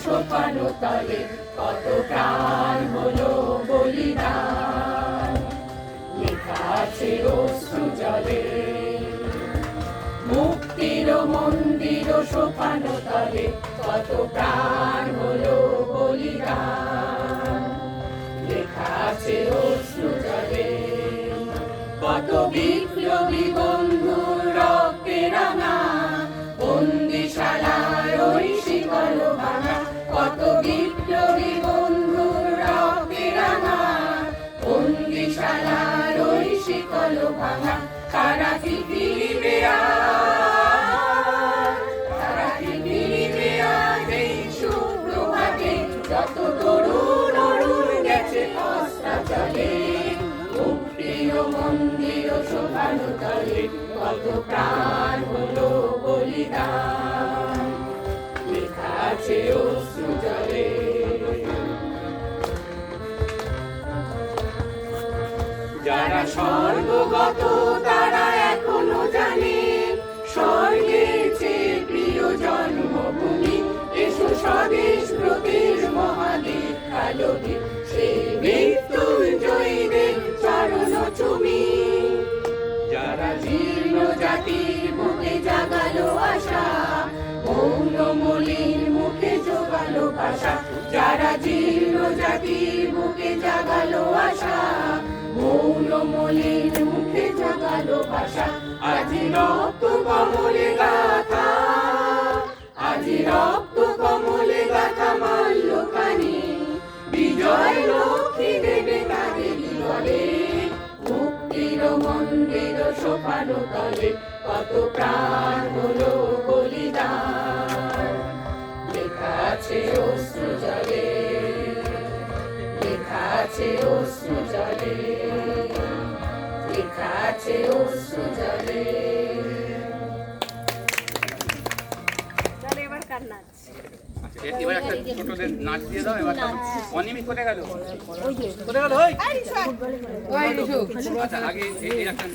সোপানো তলে কত প্রাণ হলো বলিদান, লেখা আছে অশ্রু জলে। মুক্তির মন্দির সোপানো তলে কত প্রাণ হলো বলিদান, লেখা আছে অশ্রু জলে। কত বিপ্লবী বন্ধুর রক্তে রাঙা বন্দিশালার ওই শিকল ভাঙা, কত বিপ্লবী বন্ধুর রক্তে রাঙা বন্দিশালার ওই শিকল ভাঙা। তারা কি ফিরবে আজ, তারা কি ফিরবে আজ এই সুপ্রভাতে, যত তরুণ অরুণ গেছে অস্ত্রাচলে। মুক্তির মন্দির সোপানো তলে কত প্রাণ হলো বলিদান, লেখা আছে অশ্রু জলে। যারা স্বর্গগত তারা এখনো জানে স্বর্গের চেয়ে প্রিয় জন্মভূমি। এসো স্বদেশ ব্রতের মহাদীক্ষা লোভী, সেই মৃত্যুঞ্জয়ীদের চরণ চুমি। যারা জীর্ণ জাতির বুকে জাগালো আশা, মৌন মলিন মুখে জোগালো ভাষা। যারা জীর্ণ জাতির বুকে জাগালো আশা, মৌন মলিন মুখে জাগালো ভাষা। আজি রক্ত কমলে গাথা, আজি রক্ত কমলে গাথা মাল্যখানি, বিজয় লক্ষ্মী দেবে তাদের বলে। মুক্তির মন্দির সোপানো তলে কত প্রাণ হলো বলিদান, লেখা আছে অশ্রু জলে, লেখা আছে অশ্রু জলে, লেখা আছে অশ্রু জলে। এবার কার নাচ? এবার একটা ছোটদের নাচ দিয়ে দাও। এবার অনিমি কোথায় গেল? কোথায় গেল? ওই আচ্ছা আগে এই একটা